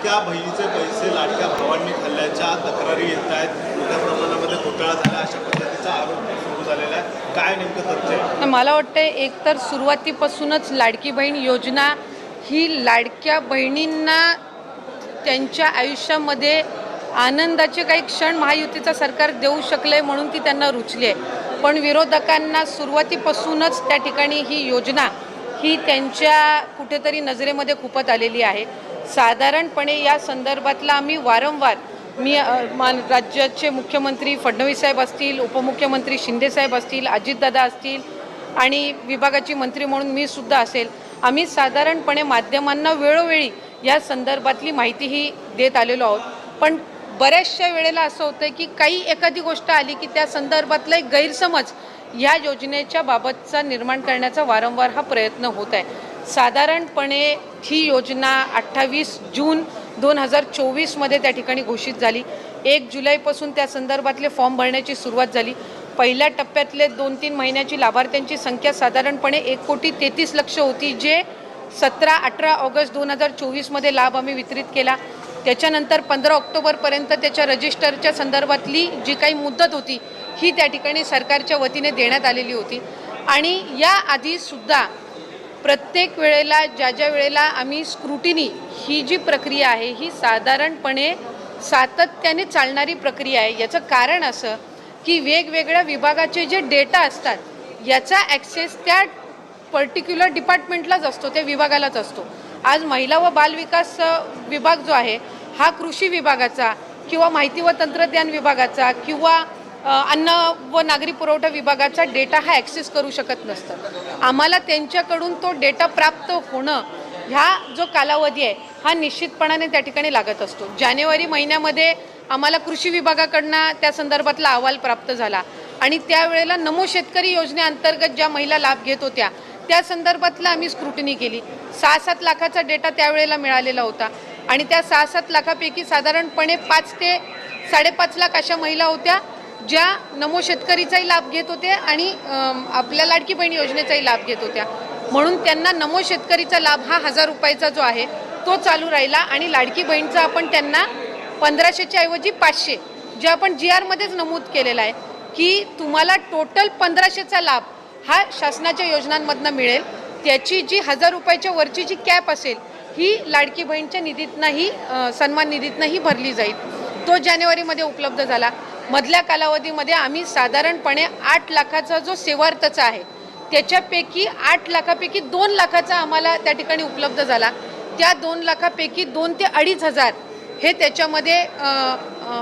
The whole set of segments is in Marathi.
लाडक्या बहिणीचे पैसे लाडक्या भावांनी खाल्ल्याच्या तक्रारी येत आहेत. मोठ्या प्रमाणामध्ये घोटाळा झाला अशा पद्धतीचा आरोप सुरू झालेला आहे. काय नेमकं तथ्य आहे? मला वाटतं एकतर सुरुवातीपासूनच लाडकी बहीण योजना ही लाडक्या बहिणींना त्यांच्या आयुष्यामध्ये आनंदाचे काही क्षण महायुतीचं सरकार देऊ शकले म्हणून ती त्यांना रुचली आहे. पण विरोधकांना सुरुवातीपासूनच त्या ठिकाणी ही योजना ही त्यांच्या कुठेतरी नजरेमध्ये खुपत आलेली आहे. साधारणपणे या संदर्भातला आम्ही वारंवार राज्याचे मुख्यमंत्री फडणवीस साहेब असतील, उपमुख्यमंत्री शिंदे साहेब असतील, अजितदादा असतील आणि विभागाची मंत्री म्हणून मी सुद्धा असेल, आम्ही साधारणपणे माध्यमांना वेळोवेळी या संदर्भातली माहितीही देत आलेलो आहोत. पण बऱ्याचशा वेळेला असं होतं की काही एखादी गोष्ट आली की त्या संदर्भातला एक गैरसमज या योजनेच्या बाबतचा निर्माण करण्याचा वारंवार हा प्रयत्न होत आहे. साधारणपणे ही योजना 28 जून 2024 त्या ठिकाणी घोषित झाली. 1 जुलैपासून त्या संदर्भातले फॉर्म भरण्याची सुरुवात झाली. पहिल्या टप्प्यातले 2-3 महिन्याची लाभार्थ्यांची संख्या साधारणपणे 1,33,00,000 होती, जे 17-18 ऑगस्ट 2024 लाभ आम्ही वितरित केला. त्याच्यानंतर 15 ऑक्टोबरपर्यंत त्याच्या रजिस्टरच्या संदर्भातली जी काही मुदत होती ही त्या ठिकाणी सरकारच्या वतीने देण्यात आलेली होती. आणि याआधीसुद्धा प्रत्येक वेळेला ज्या वेळेला आम्ही स्क्रुटिनी ही जी प्रक्रिया आहे ही साधारणपणे सातत्याने चालणारी प्रक्रिया आहे. याचं कारण असं की वेगवेगळ्या विभागाचे जे डेटा असतात याचा ॲक्सेस त्या पर्टिक्युलर डिपार्टमेंटलाच असतो, त्या विभागालाच असतो. आज महिला व बालविकास विभाग जो आहे हा कृषी विभागाचा किंवा माहिती व तंत्रज्ञान विभागाचा किंवा अन्न व नागरी पुरवठा विभागाचा डेटा हा ॲक्सेस करू शकत नसतं. आम्हाला त्यांच्याकडून तो डेटा प्राप्त होणं ह्या जो कालावधी आहे हा निश्चितपणाने त्या ठिकाणी लागत असतो. जानेवारी महिन्यामध्ये आम्हाला कृषी विभागाकडनं त्या संदर्भातला अहवाल प्राप्त झाला आणि त्यावेळेला नमो शेतकरी योजनेअंतर्गत ज्या महिला लाभ घेत होत्या त्या संदर्भातला आम्ही स्क्रुटिनी केली. 6-7 लाखाचा डेटा त्यावेळेला मिळालेला होता आणि त्या 6-7 लाखापैकी साधारणपणे 5 ते 5.5 लाख अशा महिला होत्या ज्या नमो शेतकरीचाही लाभ घेत होते आणि आपल्या लाडकी बहीण योजनेचाही लाभ घेत होत्या. म्हणून त्यांना नमो शेतकरीचा लाभ हा 1000 रुपयाचा जो आहे तो चालू राहिला आणि लाडकी बहीणचा आपण त्यांना 1500च्या ऐवजी 500 जे आपण GRमध्येच नमूद केलेला आहे की तुम्हाला टोटल 1500चा लाभ हा शासनाच्या योजनांमधनं मिळेल. त्याची जी 1000 रुपयाच्या वरची जी कॅप असेल ही लाडकी बहीणच्या निधीतनंही सन्मान निधीतनंही भरली जाईल. तो जानेवारीमध्ये उपलब्ध झाला. मधल्या कालावधीमध्ये आम्ही साधारणपणे 8 लाखाचा जो सेवार्थचा आहे त्याच्यापैकी 8 लाखापैकी 2 लाखाचा आम्हाला त्या ठिकाणी उपलब्ध झाला. त्या 2 लाखापैकी 2 ते 2.5 हजार हे त्याच्यामध्ये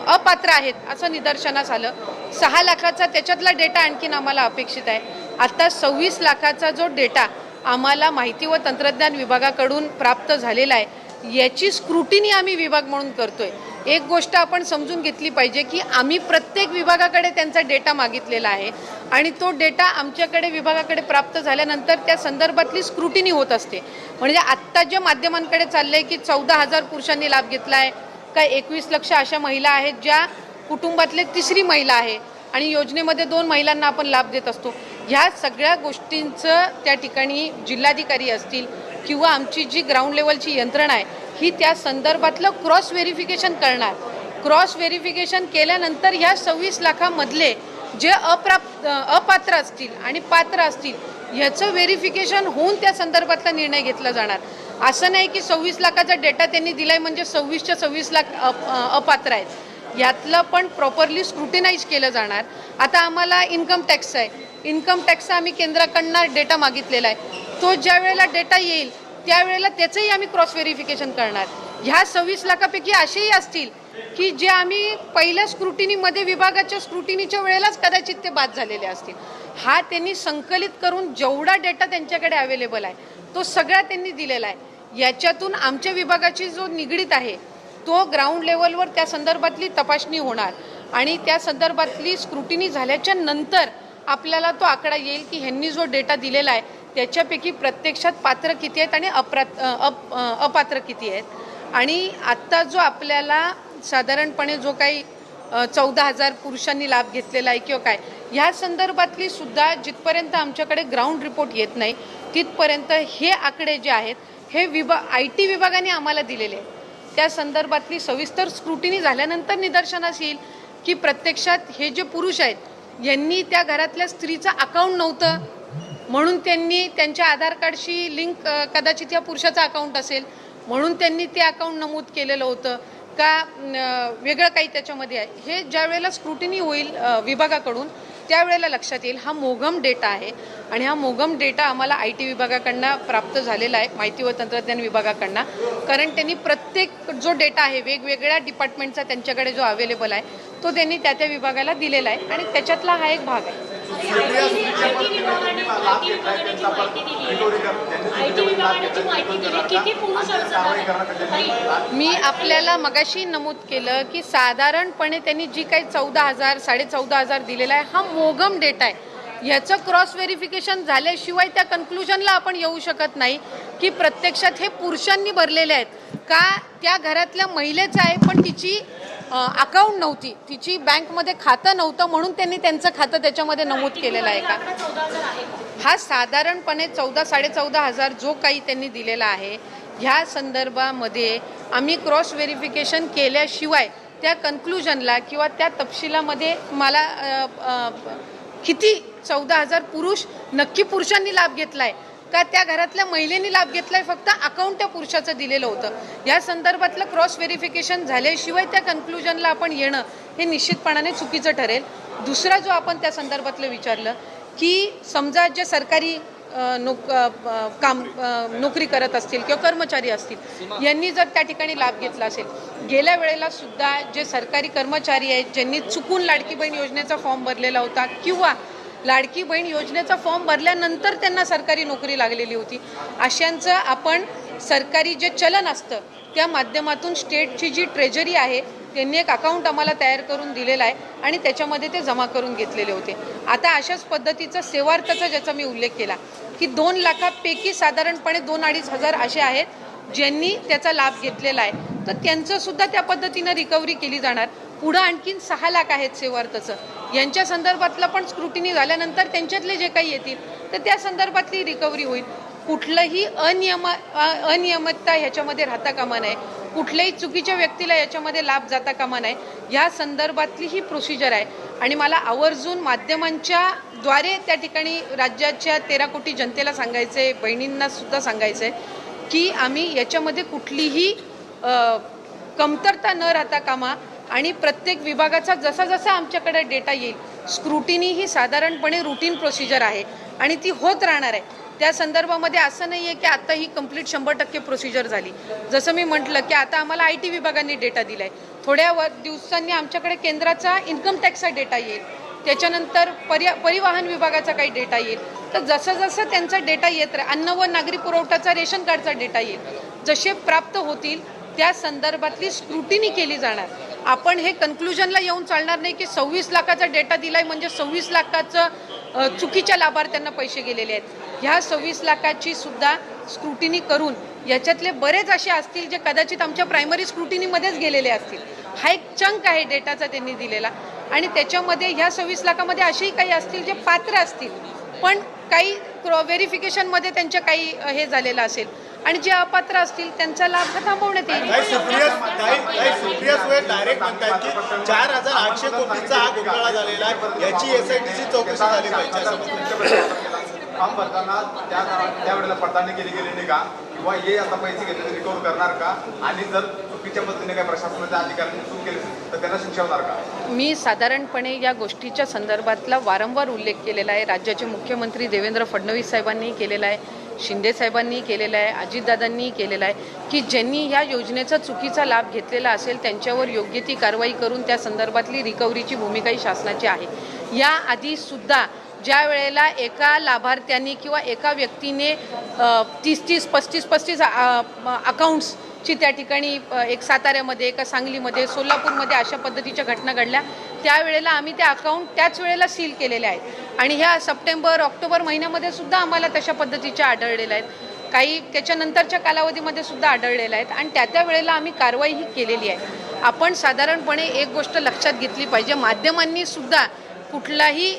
अपात्र आहेत असं निदर्शनास आलं. 6 लाखाचा त्याच्यातला डेटा आणखीन आम्हाला अपेक्षित आहे. आता 26 लाखाचा जो डेटा आम्हाला माहिती व तंत्रज्ञान विभागाकडून प्राप्त झालेला आहे याची स्क्रुटिनी आम्ही विभाग म्हणून करतोय. एक गोष्ट आपण समजून घेतली पाहिजे की आम्ही प्रत्येक विभागाकडे त्यांचा डेटा मागितलेला आहे आणि तो डेटा आमच्याकडे विभागाकडे प्राप्त झाल्यानंतर त्या संदर्भातली स्क्रुटिनी होत असते. म्हणजे आत्ता ज्या माध्यमांकडे चाललं आहे की 14,000 पुरुषांनी लाभ घेतला आहे का 21 लक्ष अशा महिला आहेत ज्या कुटुंबातले तिसरी महिला आहे आणि योजनेमध्ये 2 महिलांना आपण लाभ देत असतो. ह्या सगळ्या गोष्टींचं त्या ठिकाणी जिल्हाधिकारी असतील किंवा आमची जी ग्राउंड लेवलची यंत्रणा आहे ही त्या संदर्भातलं क्रॉस व्हेरिफिकेशन करणार. क्रॉस व्हेरिफिकेशन केल्यानंतर ह्या 26 लाखामधले जे अपात्र असतील आणि पात्र असतील ह्याचं व्हेरिफिकेशन होऊन त्या संदर्भातला निर्णय घेतला जाणार. असं नाही की 26 लाखाचा डेटा त्यांनी दिला आहे म्हणजे 26च्या 26 लाख अपात्र आहेत. यातलं पण प्रॉपरली स्क्रुटिनाइज केलं जाणार. आता आम्हाला इन्कम टॅक्स आहे, इन्कम टॅक्सचा आम्ही केंद्राकडनं डेटा मागितलेला आहे. तो ज्या वेळेला डेटा येईल त्यावेळेला त्याचंही आम्ही क्रॉस व्हेरिफिकेशन करणार. ह्या 26 लाखापैकी असेही असतील की जे आम्ही पहिल्या स्क्रुटिनीमध्ये विभागाच्या स्क्रुटिनीच्या वेळेलाच कदाचित ते बाद झालेले असतील. हा त्यांनी संकलित करून जेवढा डेटा त्यांच्याकडे अवेलेबल आहे तो सगळा त्यांनी दिलेला आहे. याच्यातून आमच्या विभागाची जो निगडीत आहे तो ग्राउंड लेवलवर त्या संदर्भातली तपासणी होणार आणि त्या संदर्भातली स्क्रुटिनी झाल्याच्या नंतर आपल्याला तो आकडा येईल की ह्यांनी जो डेटा दिलेला आहे त्याच्यापैकी प्रत्यक्षात पात्र किती आहेत आणि अपात्र किती आहेत. आणि आत्ता जो आपल्याला साधारणपणे जो काही 14,000 पुरुषांनी लाभ घेतलेला आहे किंवा काय ह्या संदर्भातली सुद्धा जिथपर्यंत आमच्याकडे ग्राउंड रिपोर्ट येत नाही तिथपर्यंत हे आकडे जे आहेत हे IT विभागाने आम्हाला दिलेले आहेत. त्या संदर्भातली सविस्तर स्क्रुटिनी झाल्यानंतर निदर्शनास येईल की प्रत्यक्षात हे जे पुरुष आहेत यांनी त्या घरातल्या स्त्रीचं अकाउंट नव्हतं म्हणून त्यांनी त्यांच्या आधार कार्डशी लिंक कदाचित या पुरुषाचं अकाउंट असेल म्हणून त्यांनी ते अकाउंट नमूद केलेलं होतं का वेगळं काही त्याच्यामध्ये आहे. हे ज्या वेळेला स्क्रुटिनी होईल विभागाकडून त्यावेळेला लक्षात येईल. हा मोघम डेटा आहे आणि हा मोघम डेटा आम्हाला IT विभागाकडनं प्राप्त झालेला आहे, माहिती व तंत्रज्ञान विभागाकडनं. कारण त्यांनी प्रत्येक जो डेटा आहे वेगवेगळ्या डिपार्टमेंटचा त्यांच्याकडे जो अवेलेबल आहे तो त्यांनी त्या त्या विभागाला दिलेला आहे आणि त्याच्यातला हा एक भाग आहे. मी आपल्याला मगाशी नमूद केलं की साधारणपणे त्यांनी जी काही 14,000 14,500 दिलेला आहे हा मोघम डेटा आहे. ह्याचं क्रॉस व्हेरिफिकेशन झाल्याशिवाय त्या कन्क्लुजनला आपण येऊ शकत नाही की प्रत्यक्षात हे पुरुषांनी भरलेले आहेत का त्या घरातल्या महिलेचं आहे पण तिची अकाउंट नव्हती, तिची बँकमध्ये खातं नव्हतं म्हणून त्यांनी त्यांचं खातं त्याच्यामध्ये नमूद केलेलं आहे का. हा साधारणपणे 14,000-14,500 जो काही त्यांनी दिलेला आहे ह्या संदर्भामध्ये आम्ही क्रॉस व्हेरिफिकेशन केल्याशिवाय त्या कन्क्लुजनला किंवा त्या तपशिलामध्ये मला किती 14,000 पुरुष नक्की पुरुषांनी लाभ घेतला आहे का त्या घरातल्या महिलेनी लाभ घेतलाय फक्त अकाउंट त्या पुरुषाचं दिलेलं होतं. या संदर्भातलं क्रॉस व्हेरिफिकेशन झाल्याशिवाय त्या कन्क्लुजनला आपण येणं हे निश्चितपणाने चुकीचं ठरेल. दुसरा जो आपण त्या संदर्भातलं विचारलं की समजा जे सरकारी नोकरी करत असतील किंवा कर्मचारी असतील यांनी जर त्या ठिकाणी लाभ घेतला असेल, गेल्या वेळेला सुद्धा जे सरकारी कर्मचारी आहेत ज्यांनी चुकून लाडकी बहीण योजनेचा फॉर्म भरलेला होता किंवा लाडकी बहीण योजनेचा फॉर्म भरल्यानंतर त्यांना सरकारी नोकरी लागलेली होती, अशांचं आपण सरकारी जे चलन असतं त्या माध्यमातून स्टेटची जी ट्रेजरी आहे त्यांनी एक अकाउंट आम्हाला तयार करून दिलेलं आहे आणि त्याच्यामध्ये ते जमा करून घेतलेले होते. आता अशाच पद्धतीचं सेवार्थाचा ज्याचा मी उल्लेख केला की 2 लाखापैकी साधारणपणे 2-2.5 हजार असे आहेत ज्यांनी त्याचा लाभ घेतलेला आहे, तर त्यांचं सुद्धा त्या पद्धतीनं रिकव्हरी केली जाणार. पुढं आणखीन 6 लाख आहेत सेवार्थाचं, यांच्या संदर्भातलं पण स्क्रुटिनी झाल्यानंतर त्यांच्यातले जे काही येतील तर त्या संदर्भातली रिकव्हरी होईल. कुठलंही अनियमितता ह्याच्यामध्ये राहता कामा नये, कुठल्याही चुकीच्या व्यक्तीला याच्यामध्ये लाभ जाता कामा नये, ह्या संदर्भातली ही प्रोसिजर आहे. आणि मला आवर्जून माध्यमांच्या द्वारे त्या ठिकाणी राज्याच्या 13 कोटी जनतेला सांगायचं आहे, बहिणींना सुद्धा सांगायचं आहे की आम्ही याच्यामध्ये कुठलीही कमतरता न राहता कामा आणि प्रत्येक विभागाचा जसा जसा आमच्याकडे डेटा येईल, स्क्रुटिनी ही साधारणपणे रुटीन प्रोसिजर आहे आणि ती होत राहणार आहे. त्या संदर्भामध्ये असं नाही आहे की आता ही कंप्लीट 100% प्रोसिजर झाली. जसं मी म्हटलं की आता आम्हाला IT विभागाने डेटा दिला आहे, थोड्या दिवसांनी आमच्याकडे केंद्राचा इन्कम टॅक्सचा डेटा येईल, त्याच्यानंतर परिवहन विभागाचा काही डेटा येईल. तर जसं जसं त्यांचा डेटा येत राहील, अन्न व नागरी पुरवठाचा रेशन कार्डचा डेटा येईल, जसे प्राप्त होतील त्या संदर्भातली स्क्रुटिनी केली जाणार. आपण हे कन्क्लुजनला येऊन चालणार नाही की 26 लाखाचा डेटा दिलाय म्हणजे 26 लाखाचं चुकीच्या लाभार्थ्यांना पैसे गेलेले आहेत. ह्या 26 लाखाची सुद्धा स्क्रुटिनी करून याच्यातले बरेच असे असतील जे कदाचित आमच्या प्रायमरी स्क्रुटिनीमध्येच गेलेले असतील. हा एक चंक आहे डेटाचा त्यांनी दिलेला आणि त्याच्यामध्ये ह्या 26 लाखामध्ये असेही काही असतील जे पात्र असतील पण काही व्हेरिफिकेशनमध्ये त्यांच्या काही हे झालेलं असेल आणि जे अपात्र असतील त्यांचा लाभ हा थांबवण्यात येईल. सुप्रिया सुळे डायरेक्ट म्हणतात की 4,800 कोटीचा हा घोटाळा झालेला आहे, याची SITची चौकशी झाली पाहिजे. फॉर्म भरताना त्यावेळेला पडताळणी केली गेली नाही का किंवा हे आता पैसे घेतले रिकव्हर करणार का आणि जर चुकीच्या पद्धतीने काही प्रशासनाच्या अधिकाऱ्यांनी चूक केली तर त्यांना शिक्षा होणार का. मी साधारणपणे या गोष्टीच्या संदर्भातला वारंवार उल्लेख केलेला आहे. राज्याचे मुख्यमंत्री देवेंद्र फडणवीस साहेबांनी केलेला आहे, शिंदे साहेबांनी केलेला आहे, अजितदादांनी केलेला आहे की ज्यांनी या योजनेचा चुकीचा लाभ घेतलेला असेल त्यांच्यावर योग्य ती कारवाई करून त्या संदर्भातली रिकव्हरीची भूमिका ही शासनाची आहे. याआधीसुद्धा ज्या वेळेला एका लाभार्थ्यांनी किंवा एका व्यक्तीने 30-35 अकाउंट्सची त्या ठिकाणी एक साताऱ्यामध्ये, एका सांगलीमध्ये, सोलापूरमध्ये अशा पद्धतीच्या घटना घडल्या, त्यावेळेला आम्ही ते अकाउंट त्याच वेळेला सील केलेले आहेत आणि ह्या सप्टेंबर-ऑक्टोबर महिन्यामध्ये सुद्धा आम्हाला तशा पद्धतीच्या आढळलेल्या आहेत, काही त्याच्यानंतरच्या कालावधीमध्ये सुद्धा आढळलेल्या आहेत आणि त्या वेळेला आम्ही कारवाई ही केलेली आहे. आपण साधारणपणे एक गोष्ट लक्षात घेतली पाहिजे, माध्यमांनी सुद्धा कुठलाही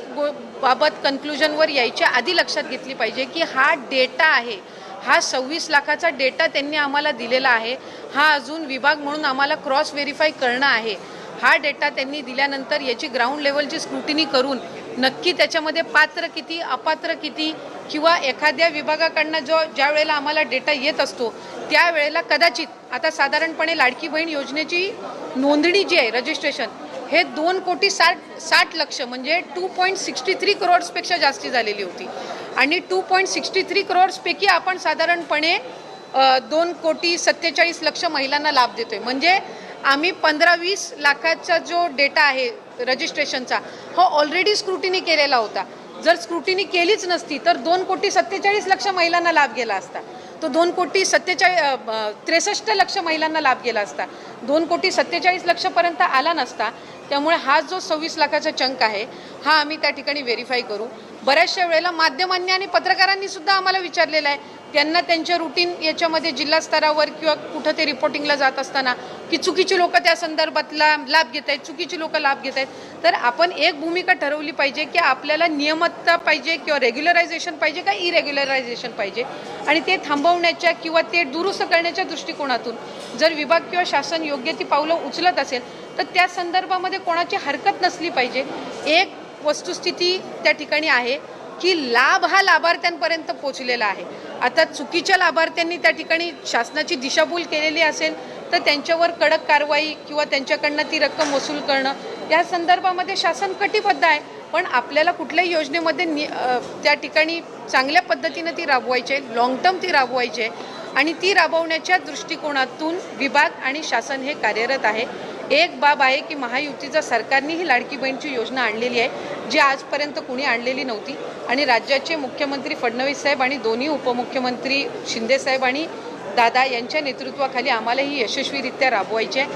बाबत कन्क्लुजनवर यायच्या आधी लक्षात घेतली पाहिजे की हा डेटा आहे हा 26 लाखाचा डेटा त्यांनी आम्हाला दिलेला आहे. हा अजून विभाग म्हणून आम्हाला क्रॉस व्हेरीफाय करणं आहे. हा डेटा त्यांनी दिल्यानंतर याची ग्राउंड लेवलची स्क्रुटिनी करून नक्की त्याच्यामध्ये पात्र किती, अपात्र किती, किंवा एखाद्या विभागाकडनं ज्या वेळेला आम्हाला डेटा येत असतो त्यावेळेला कदाचित आता साधारणपणे लाडकी बहीण योजनेची नोंदणी जी आहे, रजिस्ट्रेशन, हे 2,60,00,000 म्हणजे 2.63 करोड्सपेक्षा जास्ती झालेली होती. आणि 2.63 करोड्सपैकी आपण साधारणपणे 2,47,00,000 महिलांना लाभ देतोय. म्हणजे आम्ही 15-20 लाखाचा जो डेटा आहे रजिस्ट्रेशनचा, हा ऑलरेडी स्क्रुटिनी केलेला होता. जर स्क्रुटिनी केलीच नसती तर 2,47,00,000 महिलांना लाभ गेला असता. तो 2,63,00,000 महिलांना लाभ गेला असता. 2,47,00,000 पर्यंत आला नसता. त्यामुळे हा जो 26 लाखाचा चंक आहे हा आम्ही त्या ठिकाणी व्हेरीफाय करू. बऱ्याचशा वेळेला माध्यमांनी आणि पत्रकारांनी सुद्धा आम्हाला विचारलेलं आहे, त्यांना त्यांच्या रुटीन याच्यामध्ये जिल्हा स्तरावर किंवा कुठं ते रिपोर्टिंगला जात असताना की चुकीची लोक त्या संदर्भातला लाभ घेत आहेत, चुकीची लोक लाभ घेत आहेत. तर आपण एक भूमिका ठरवली पाहिजे की आपल्याला नियमितता पाहिजे किंवा रेग्युलरायझेशन पाहिजे का इरेग्युलरायझेशन पाहिजे. आणि ते थांबवण्याच्या किंवा ते दुरुस्त करण्याच्या दृष्टिकोनातून जर विभाग किंवा शासन योग्य ती पावलं उचलत असेल तर त्या संदर्भामध्ये कोणाची हरकत नसली पाहिजे. एक वस्तुस्थिती त्या ठिकाणी आहे की लाभ हा लाभार्थ्यांपर्यंत पोहोचलेला आहे. आता चुकीच्या लाभार्थ्यांनी त्या ठिकाणी शासनाची दिशाभूल केलेली असेल तर त्यांच्यावर कडक कारवाई किंवा त्यांच्याकडनं ती रक्कम वसूल करणं या संदर्भामध्ये शासन कटिबद्ध आहे. पण आपल्याला कुठल्याही योजनेमध्ये त्या ठिकाणी चांगल्या पद्धतीनं ती राबवायची आहे, लाँग टर्म ती राबवायची आहे. आणि ती राबवण्याच्या दृष्टिकोनातून विभाग आणि शासन हे कार्यरत आहे. एक बाब आहे की महायुतीच्या सरकारने ही लाडकी बहीणची योजना आणलेली आहे, जी आजपर्यंत कुणी आणलेली नव्हती. आणि राज्याचे मुख्यमंत्री फडणवीस साहेब आणि दोन्ही उपमुख्यमंत्री शिंदे साहेब आणि दादा यांच्या नेतृत्वाखाली आम्हाला ही यशस्वीरित्या राबवायची आहे.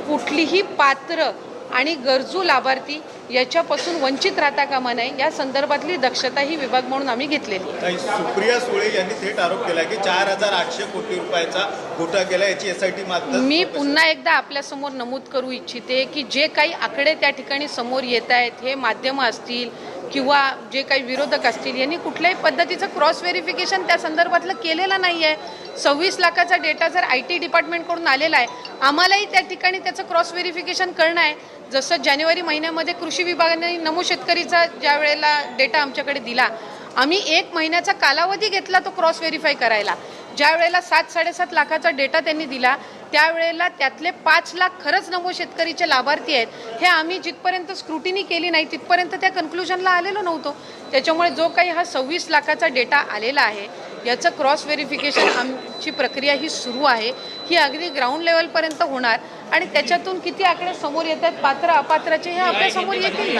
कुठलीही पात्र आणि गरजू लाभार्थी याच्यापासून वंचित राहता कामा नये या संदर्भातली दक्षता ही विभाग म्हणून आम्ही घेतलेली आहे. सुप्रिया सुळे यांनी थेट आरोप केला की 4,800 कोटी रुपयाचा घोटाळा केला, याची SIT माध्यम. मी पुन्हा एकदा आपल्यासमोर नमूद करू इच्छिते की जे काही आकडे त्या ठिकाणी समोर येत आहेत, हे माध्यमं असतील किंवा जे काही विरोधक असतील यांनी कुठल्याही पद्धतीचं क्रॉस व्हेरिफिकेशन त्या संदर्भातलं केलेलं नाही आहे. 26 लाखाचा डेटा जर IT डिपार्टमेंटकडून आलेला आहे, आम्हालाही त्या ठिकाणी त्याचं क्रॉस व्हेरिफिकेशन करणं आहे. जसं जानेवारी महिन्यामध्ये कृषी विभागाने नमो शेतकरीचा ज्या वेळेला डेटा आमच्याकडे दिला, आम्ही 1 महिन्याचा कालावधी घेतला तो क्रॉस व्हेरीफाय करायला. ज्या वेळेला 7-7.5 लाखाचा डेटा त्यांनी दिला त्यावेळेला त्यातले 5 लाख खरंच नमो शेतकरीचे लाभार्थी आहेत. हे आम्ही जिथपर्यंत स्क्रुटिनी केली नाही तिथपर्यंत त्या कन्क्लुजनला आलेलो नव्हतो. त्याच्यामुळे जो काही हा 26 लाखाचा डेटा आलेला आहे याचं क्रॉस व्हेरिफिकेशन आमची प्रक्रिया ही सुरू आहे. ही अगदी ग्राउंड लेवलपर्यंत होणार आणि त्याच्यातून किती आकडे समोर येतात पात्र अपात्राचे हे आपल्या समोर येतील.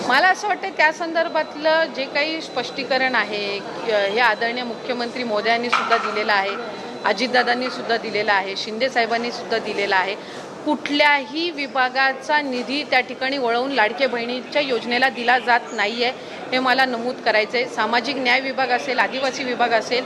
मला असं वाटतं त्या संदर्भातलं जे काही स्पष्टीकरण आहे हे आदरणीय मुख्यमंत्री मोदयांनी सुद्धा दिलेलं आहे, अजितदादांनी सुद्धा दिलेलं आहे, शिंदे साहेबांनी सुद्धा दिलेलं आहे. कुठल्याही विभागाचा निधी त्या ठिकाणी वळवून लाडक्या बहिणीच्या योजनेला दिला जात नाही आहे, हे मला नमूद करायचं आहे. सामाजिक न्याय विभाग असेल, आदिवासी विभाग असेल,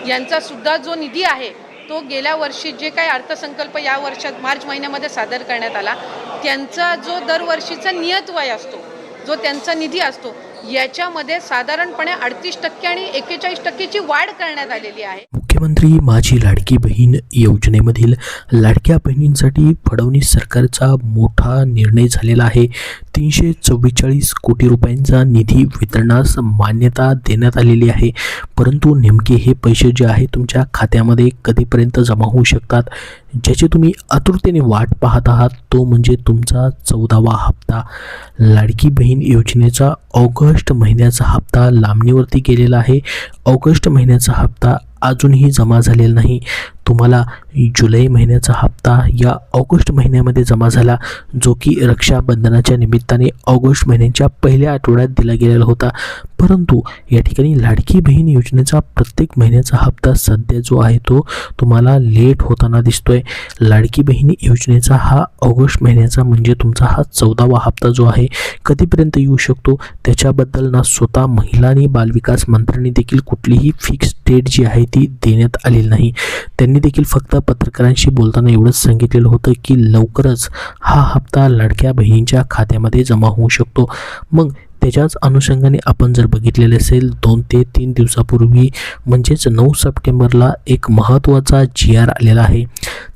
यांचासुद्धा जो निधी आहे तो गेल्या वर्षी जे काही अर्थसंकल्प या वर्षात मार्च महिन्यामध्ये सादर करण्यात आला त्यांचा जो दरवर्षीचा नियतव्यय असतो, जो त्यांचा निधी असतो, याच्यामध्ये साधारणपणे 38% आणि 41%ची वाढ करण्यात आलेली आहे. मुख्यमंत्री माझी लाडकी बहीण योजनेमधील लाडक्या बहिणींसाठी फडणवीस सरकारचा मोठा निर्णय झालेला आहे. 344 कोटी रुपयांचा निधी वितरणास मान्यता देण्यात आलेली आहे. परंतु नेमके हे पैसे जे आहे तुमच्या खात्यामध्ये कधीपर्यंत जमा होऊ शकतात, ज्याची तुम्ही आतुरतेने वाट पाहत आहात, तो म्हणजे तुमचा 14वा हप्ता. लाडकी बहीण योजनेचा ऑगस्ट महिन्याचा हप्ता लांबणीवरती गेलेला आहे. ऑगस्ट महिन्याचा हप्ता अजूनही जमा झालेला नाही. तुम्हाला जुलै महिन्याचा हप्ता या ऑगस्ट महिन्यामध्ये जमा झाला, जो की रक्षाबंधनाच्या निमित्ताने ऑगस्ट महिन्याच्या पहिल्या आठवड्यात दिला गेलेला होता. परंतु या ठिकाणी लाडकी बहीण योजनेचा प्रत्येक महिन्याचा हप्ता सध्या जो आहे तो तुम्हाला लेट होताना दिसतोय. लाडकी बहीण योजनेचा हा ऑगस्ट महिन्याचा म्हणजे तुमचा हा 14वा हप्ता जो आहे कधीपर्यंत येऊ शकतो त्याच्याबद्दल ना स्वतः महिला आणि बालविकास मंत्र्यांनी देखील कुठलीही फिक्स डेट जी आहे ती देण्यात आलेली नाही. त्यांनी त्यांनी देखील फक्त पत्रकारांशी बोलताना एवढंच सांगितलेलं होतं की लवकरच हा हप्ता लाडक्या बहिणींच्या खात्यामध्ये जमा होऊ शकतो. मग त्याच्याच अनुषंगाने आपण जर बघितलेले असेल 2 ते 3 दिवसापूर्वी म्हणजेच 9 सप्टेंबरला एक महत्त्वाचा GR आलेला आहे.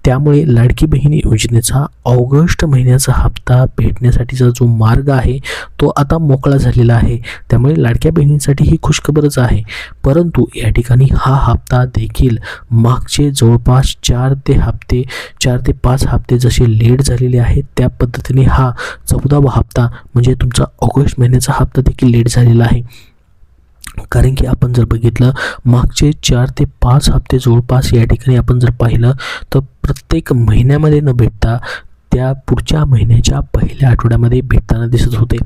त्यामुळे लाडकी बहीण योजनेचा ऑगस्ट महिन्याचा हप्ता भेटण्यासाठीचा जो मार्ग आहे तो आता मोकळा झालेला आहे. त्यामुळे लाडक्या बहिणींसाठी ही खुशखबरच आहे. परंतु या ठिकाणी हा हप्ता देखील मागचे जवळपास 4 ते 5 हप्ते जसे लेट झालेले आहेत त्या पद्धतीने हा 14वा हप्ता म्हणजे तुमचा ऑगस्ट महिन्याचा हप्ता देखील लेट झालेला आहे. कारण की आपण जर बघितलं मागचे 4 ते 5 हप्ते जवळपास या ठिकाणी आपण जर पाहिलं तर प्रत्येक महिन्यामध्ये न भेटता त्या पुढच्या महिन्याच्या पहिल्या आठवड्यामध्ये भेटताना दिसत होते.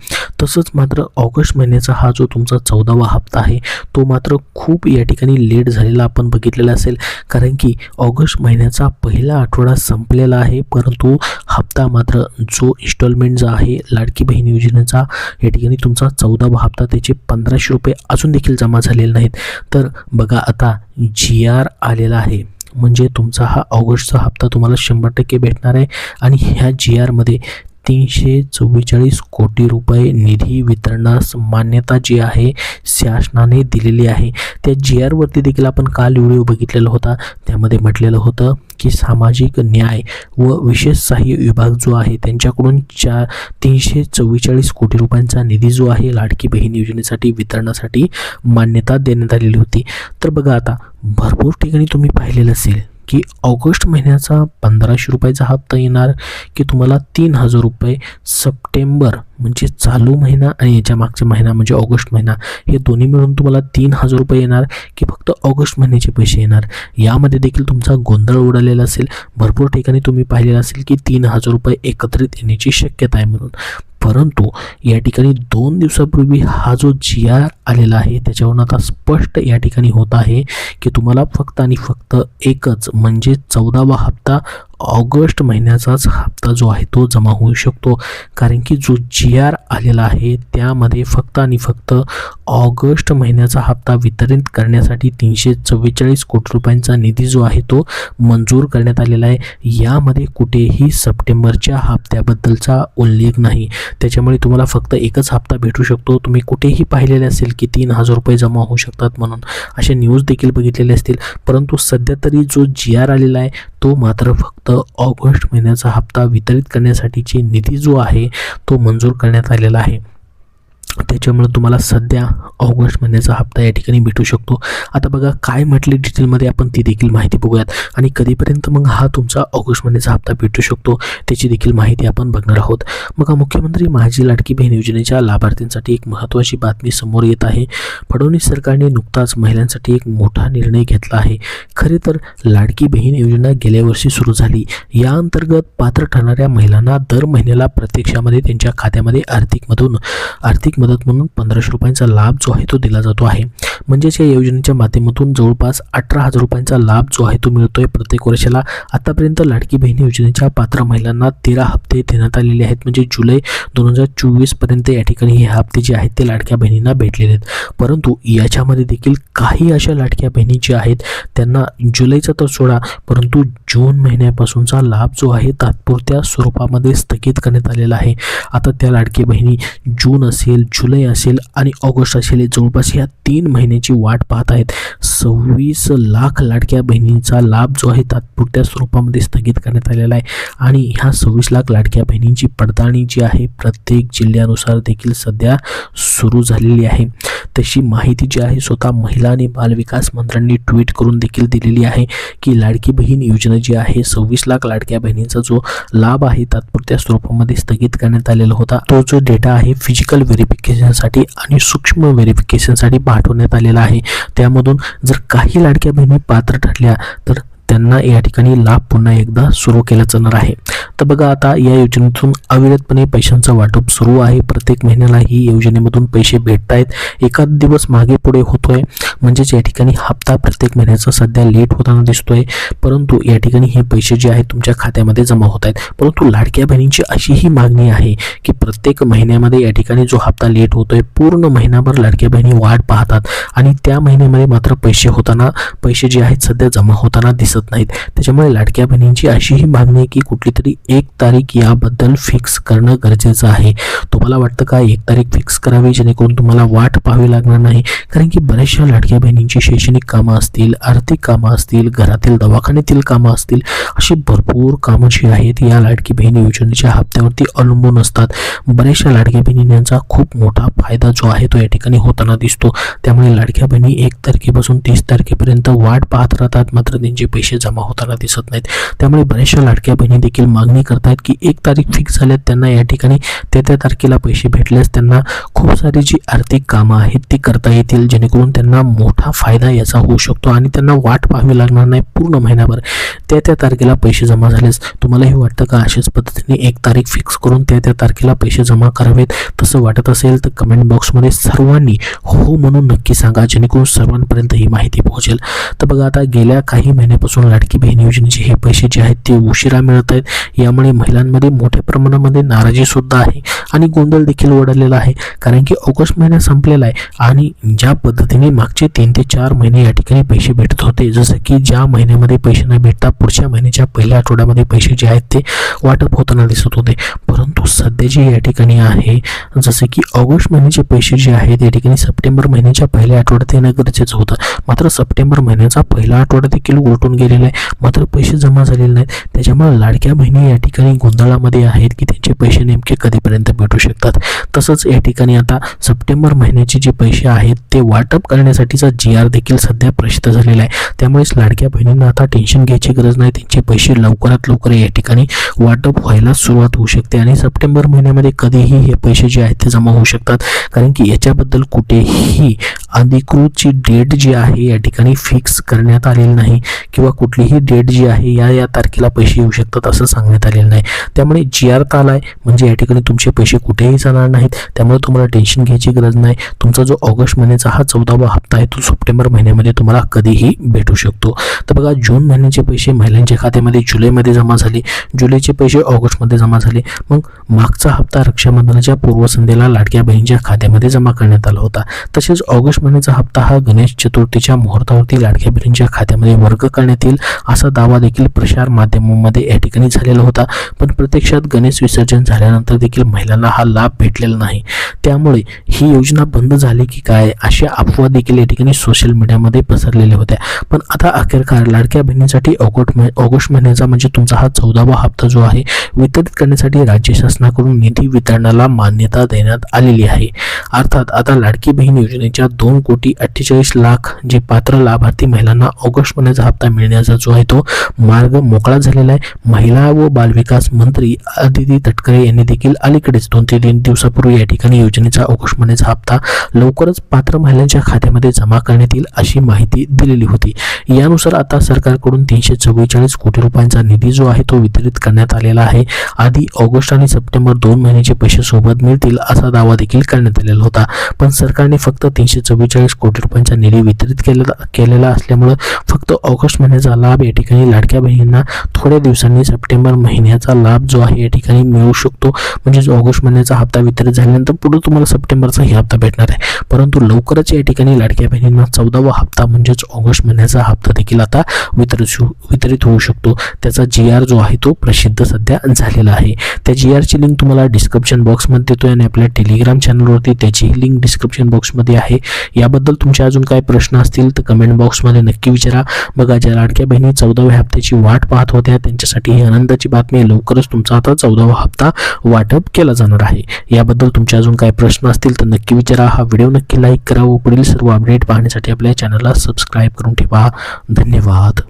तसंच मात्र ऑगस्ट महिन्याचा हा जो तुमचा 14वा हप्ता आहे तो मात्र खूप या ठिकाणी लेट झालेला आपण बघितलेला असेल. कारण की ऑगस्ट महिन्याचा पहिला आठवडा संपलेला आहे, परंतु हप्ता मात्र जो इन्स्टॉलमेंट जो आहे लाडकी बहीण योजनेचा या ठिकाणी तुमचा 14वा हप्ता त्याचे 1500 रुपये अजून देखील जमा झालेले नाहीत. तर बघा आता GR आलेला आहे म्हणजे तुमचा हा ऑगस्टचा हप्ता तुम्हाला 100% भेटणार आहे. आणि ह्या GRमध्ये 344 कोटी रुपये निधी वितरणास मान्यता जी आहे शासनाने दिलेली आहे. त्या GRवरती देखील आपण काल व्हिडिओ बघितलेला होता. त्यामध्ये म्हटलेलं होतं की सामाजिक न्याय व विशेष सहाय्य विभाग जो आहे त्यांच्याकडून 344 कोटी रुपयांचा निधी जो आहे लाडकी बहीण योजनेसाठी वितरणासाठी मान्यता देण्यात आलेली होती. तर बघा आता भरपूर ठिकाणी तुम्ही पाहिलेलं असेल की ऑगस्ट महिन्याचा 1500 रुपयाचा हप्ता येणार की तुम्हाला 3000 रुपये सप्टेंबर म्हणजे चालू महिना आणि याच्या मागचा महिना म्हणजे ऑगस्ट महिना हे दोन्ही मिळून तुम्हाला 3000 रुपये येणार की फक्त ऑगस्ट महिन्याचे पैसे येणार. यामध्ये देखील तुमचा गोंधळ उडालेला असेल. भरपूर ठिकाणी तुम्ही पाहिलेलं असेल की 3000 रुपये एकत्रित येण्याची शक्यता आहे म्हणून. परंतु या ठिकाणी 2 दिवसापूर्वी हा जो GR आलेला आहे त्याच्यावरून आता स्पष्ट या ठिकाणी होत आहे की तुम्हाला फक्त आणि फक्त एकच म्हणजे 14वा हप्ता ऑगस्ट महिन्याचाच हप्ता जो आहे तो जमा होऊ शकतो. कारण की जो GR आलेला आहे त्यामध्ये फक्त आणि फक्त ऑगस्ट महिन्याचा हप्ता वितरित करण्यासाठी 344 कोटी रुपयांचा निधी जो आहे तो मंजूर करण्यात आलेला आहे. यामध्ये कुठेही सप्टेंबरच्या हप्त्याबद्दलचा उल्लेख नाही. त्याच्यामुळे तुम्हाला फक्त एकच हप्ता भेटू शकतो. तुम्ही कुठेही पाहिलेले असेल की 3000 रुपये जमा होऊ शकतात म्हणून असे न्यूज देखील बघितलेले असतील. परंतु सध्या तरी जो GR आलेला आहे तो मात्र फक्त ऑगस्ट महिन्याचा हप्ता वितरित करण्यासाठीची निधी जो आहे तो मंजूर करण्यात आलेला आहे. त्याच्यामुळे तुम्हाला सध्या ऑगस्ट महिन्याचा हप्ता या ठिकाणी भेटू शकतो. आता बघा काय म्हटले डिटेलमध्ये आपण ती देखील माहिती बघूयात आणि कधीपर्यंत मग हा तुमचा ऑगस्ट महिन्याचा हप्ता भेटू शकतो त्याची देखील माहिती आपण बघणार आहोत. मग मुख्यमंत्री माझी लाडकी बहीण योजनेच्या लाभार्थ्यांसाठी एक महत्त्वाची बातमी समोर येत आहे. फडणवीस सरकारने नुकताच महिलांसाठी एक मोठा निर्णय घेतला आहे. खरे तर लाडकी बहीण योजना गेल्या वर्षी सुरू झाली. या अंतर्गत पात्र ठरणाऱ्या महिलांना दर महिन्याला प्रत्यक्षामध्ये त्यांच्या खात्यामध्ये आर्थिक मदत म्हणून 1500 रुपयांचा लाभ जो आहे तो दिला जातो आहे. म्हणजेच या योजनेच्या माध्यमातून जवळपास 18,000 रुपयांचा लाभ जो आहे तो मिळतोय प्रत्येक वर्षाला. आतापर्यंत लाडकी बहीण योजनेच्या पात्र महिलांना 13 हप्ते देण्यात आलेले आहेत. म्हणजे जुलै 2024 पर्यंत या ठिकाणी हे हप्ते जे आहेत ते लाडक्या बहिणींना भेटलेले आहेत. परंतु याच्यामध्ये देखील काही अशा लाडक्या बहिणी ज्या आहेत त्यांना जुलैचा तर सोडा परंतु जून महिन्यापासूनचा लाभ जो आहे तात्पुरत्या स्वरूपामध्ये स्थगित करण्यात आलेला आहे. आता त्या लाडकी बहिणी जून असेल, जुलै असेल आणि ऑगस्ट असेल जवळपास या 3 महिन्याची वाट पाहत आहेत. 26 लाख लाडक्या बहिणींचा लाभ जो आहे तात्पुरत्या स्वरूपामध्ये स्थगित करण्यात आलेला आहे. आणि ह्या 26 लाख लाडक्या बहिणींची पडताळणी जी आहे प्रत्येक जिल्ह्यानुसार देखील सध्या सुरू झालेली आहे. तशी माहिती जी आहे स्वतः महिला आणि बालविकास मंत्र्यांनी ट्विट करून देखील दिलेली आहे की लाडकी बहीण योजना जी आहे 26 लाख लाडक्या बहिणींचा जो लाभ आहे तात्पुरत्या स्वरूपामध्ये स्थगित करण्यात आलेला होता. तो जो डेटा आहे फिजिकल व्हेरिफिकेशनसाठी आणि सूक्ष्म व्हेरिफिकेशनसाठी पाठवण्यात आलेला आहे. त्यामधून जर काही लाडक्या बहिणी पात्र ठरल्या तर त्यांना या ठिकाणी लाभ पुन्हा एकदा सुरू केला जाणार आहे. तर बघा आता या योजनेतून अविरतपणे पैशांचं वाटप सुरू आहे. प्रत्येक महिन्याला ही योजनेमधून पैसे भेटत आहेत. एखाद दिवस मागे पुढे होतोय म्हणजेच या ठिकाणी हप्ता प्रत्येक महिन्याचा सध्या लेट होताना दिसतोय. परंतु या ठिकाणी हे पैसे जे आहेत तुमच्या खात्यामध्ये जमा होत आहेत. परंतु लाडक्या बहिणींची अशी ही मागणी आहे की प्रत्येक महिन्यामध्ये या ठिकाणी जो हप्ता लेट होतोय पूर्ण महिनाभर लाडक्या बहिणी वाट पाहतात आणि त्या महिन्यामध्ये मात्र पैसे जे आहेत सध्या जमा होताना दिसत दिसत नाहीत. त्याच्यामुळे लाडक्या बहिणींची अशीही मागणी आहे की कुठली तरी 1 तारीख याबद्दल फिक्स करणं गरजेचं आहे. तुम्हाला वाटतं का 1 तारीख फिक्स करावी जेणेकरून तुम्हाला वाट पाहावी लागणार नाही? कारण की बऱ्याचशा लाडक्या बहिणींची शैक्षणिक कामं असतील, आर्थिक कामं असतील, घरातील दवाखान्यातील कामं असतील, अशी भरपूर कामं जी आहेत या लाडकी बहीण योजनेच्या हप्त्यावरती अवलंबून असतात. बऱ्याचशा लाडक्या बहिणींचा खूप मोठा फायदा जो आहे तो या ठिकाणी होताना दिसतो. त्यामुळे लाडक्या बहिणी 1 तारखेपासून 30 तारखेपर्यंत वाट पाहत राहतात, मात्र त्यांचे पैसे जमा होताना दिसत नाहीत. त्यामुळे बऱ्याचशा लाडक्या बहिणी देखील मागणी करतात की 1 तारीख फिक्स झाल्यात, त्यांना या ठिकाणी त्या तारखेला पैसे भेटल्यास त्यांना खूप सारी जी आर्थिक कामं आहेत ती करता येतील, जेणेकरून त्यांना मोठा फायदा याचा होऊ शकतो आणि त्यांना वाट पाहावी लागणार नाही पूर्ण महिनाभर. त्या तारखेला पैसे जमा झाल्यास तुम्हालाही वाटतं का अशाच पद्धतीने 1 तारीख फिक्स करून त्या तारखेला पैसे जमा करावेत? तसं वाटत असेल तर कमेंट बॉक्समध्ये सर्वांनी हो म्हणून नक्की सांगा, जेणेकरून सर्वांपर्यंत ही माहिती पोहोचेल. तर बघा, आता गेल्या काही महिन्यापासून लाडकी बहीण योजनेचे हे पैसे जे आहेत ते उशिरा मिळत आहेत. यामुळे महिलांमध्ये मोठ्या प्रमाणामध्ये नाराजी सुद्धा आहे आणि गोंधळ देखील उडालेला आहे. कारण की ऑगस्ट महिना संपलेला आहे आणि ज्या पद्धतीने मागचे 3 ते 4 महिने या ठिकाणी पैसे भेटत होते, जसं की ज्या महिन्यामध्ये पैसे न भेटता पुढच्या महिन्याच्या पहिल्या आठवड्यामध्ये पैसे जे आहेत ते वाटप होताना दिसत होते. परंतु सध्या जे या ठिकाणी आहे, जसे की ऑगस्ट महिन्याचे पैसे जे आहेत या ठिकाणी सप्टेंबर महिन्याच्या पहिल्या आठवड्यात येणं गरजेचं होतं, मात्र सप्टेंबर महिन्याचा पहिला आठवडा देखील उलटून गेलेला आहे, मात्र पैसे जमा झालेले नाहीत. त्याच्यामुळे लाडक्या बहिणी या ठिकाणी गोंधळामध्ये आहेत की त्यांचे पैसे नेमके कधीपर्यंत भेटू शकतात. तसंच या ठिकाणी आता सप्टेंबर महिन्याचे जे पैसे आहेत ते वाटप करण्यासाठीचा GR देखील सध्या प्रसिद्ध झालेला आहे. त्यामुळेच लाडक्या बहिणींना आता टेन्शन घ्यायची गरज नाही, त्यांचे पैसे लवकरात लवकर या ठिकाणी वाटप व्हायला सुरुवात होऊ शकते आणि सप्टेंबर महिन्यामध्ये कधीही हे पैसे जे आहेत ते जमा होऊ शकतात. कारण की याच्याबद्दल कुठेही अधिकृतची डेट जी आहे या ठिकाणी फिक्स करण्यात आलेली नाही किंवा कुठलीही डेट जी आहे या तारखेला पैसे येऊ शकतात असं सांगण्यात आलेलं नाही. त्यामुळे GR आलाय म्हणजे या ठिकाणी तुमचे पैसे कुठेही जाणार नाहीत. त्यामुळे तुम्हाला टेन्शन घ्यायची गरज नाही. तुमचा जो ऑगस्ट महिन्याचा हा 14वा हप्ता आहे तो सप्टेंबर महिन्यामध्ये तुम्हाला कधीही भेटू शकतो. तर बघा, जून महिन्याचे पैसे महिलांच्या खात्यामध्ये जुलैमध्ये जमा झाले, जुलैचे पैसे ऑगस्टमध्ये जमा झाले. मग मागचा हप्ता रक्षाबंधनाच्या पूर्वसंध्येला लाडक्या बहिणीच्या खात्यामध्ये जमा करण्यात आला होता. तसेच ऑगस्ट महिन्याचा हप्ता हा गणेश चतुर्थीच्या मुहूर्तावरती लाडक्या बहिणींच्या खात्यामध्ये वर्ग करण्यात येईल असा दावा देखील प्रसार माध्यमांमध्ये या ठिकाणी झालेला होता. पण प्रत्यक्षात गणेश विसर्जन झाल्यानंतर देखील महिलांना हा लाभ भेटलेला नाही. त्यामुळे ही योजना बंद झाली की काय अशा अफवा देखील या ठिकाणी सोशल मीडियामध्ये पसरलेल्या होत्या. पण आता अखेरकार लाडक्या बहिणींसाठी ऑगस्ट महिन्याचा म्हणजे तुमचा हा 14वा हप्ता जो आहे वितरित करण्यासाठी राज्य शासनाकडून निधी वितरणाला मान्यता देण्यात आलेली आहे. अर्थात आता लाडकी बहीण योजनेच्या 2,48,00,000 जे पात्र लाभार्थी महिलांना ऑगस्ट महिन्याचा हप्ता मिळण्याचा जो आहे तो मार्ग मोकळा झालेला आहे. महिला व बालविकास मंत्री अदिती तटकरे यांनी देखील अलीकडेच 2 ते 3 दिवसापूर्वी या ठिकाणी योजनेचा ऑगस्ट महिन्याचा हप्ता लवकरच पात्र महिलांच्या खात्यामध्ये जमा करण्यात येईल अशी माहिती दिलेली होती. यानुसार आता सरकारकडून 344 कोटी रुपयांचा निधी जो आहे तो वितरित करण्यात आलेला आहे. आधी ऑगस्ट आणि सप्टेंबर 2 महिन्याचे पैसे सोबत मिळतील असा दावा देखील करण्यात आलेला होता. पण सरकारने फक्त 344 कोटी रुपयांचा निधी वितरित केलेला असल्यामुळे फक्त ऑगस्ट महिन्याचा लाभ या ठिकाणी लाडक्या बहिणींना थोड्या दिवसांनी सप्टेंबर महिन्याचा लाभ जो आहे या ठिकाणी मिळू शकतो. म्हणजे ऑगस्ट महिन्याचा हप्ता वितरित झाल्यानंतर पुढे तुम्हाला सप्टेंबरचा ही हप्ता भेटणार आहे. परंतु लवकरच या ठिकाणी लाडक्या बहिणींना 14वा हप्ता म्हणजेच ऑगस्ट महिन्याचा हप्ता देखील आता वितरित होऊ शकतो. त्याचा GR जो आहे तो प्रसिद्ध सध्या झालेला आहे. त्या GRची लिंक तुम्हाला डिस्क्रिप्शन बॉक्समध्ये देतोय आणि आपल्या टेलिग्राम चॅनलवरती त्याची लिंक डिस्क्रिप्शन बॉक्समध्ये आहे. याबद्दल तुमचे अजून काय प्रश्न असतील तर कमेंट बॉक्समध्ये नक्की विचारा. बघा, ज्या लाडक्या बहिणी 14व्या हप्त्याची वाट पाहत होत्या त्यांच्यासाठी ही आनंदाची बातमी आहे. लवकरच तुमचा आता 14वा हप्ता वाटप केला जाणार आहे. याबद्दल तुमचे अजून काय प्रश्न असतील तर नक्की विचारा. हा व्हिडिओ नक्की लाईक करा व पुढील सर्व अपडेट पाहण्यासाठी आपल्या चॅनलला सबस्क्राईब करून ठेवा. धन्यवाद.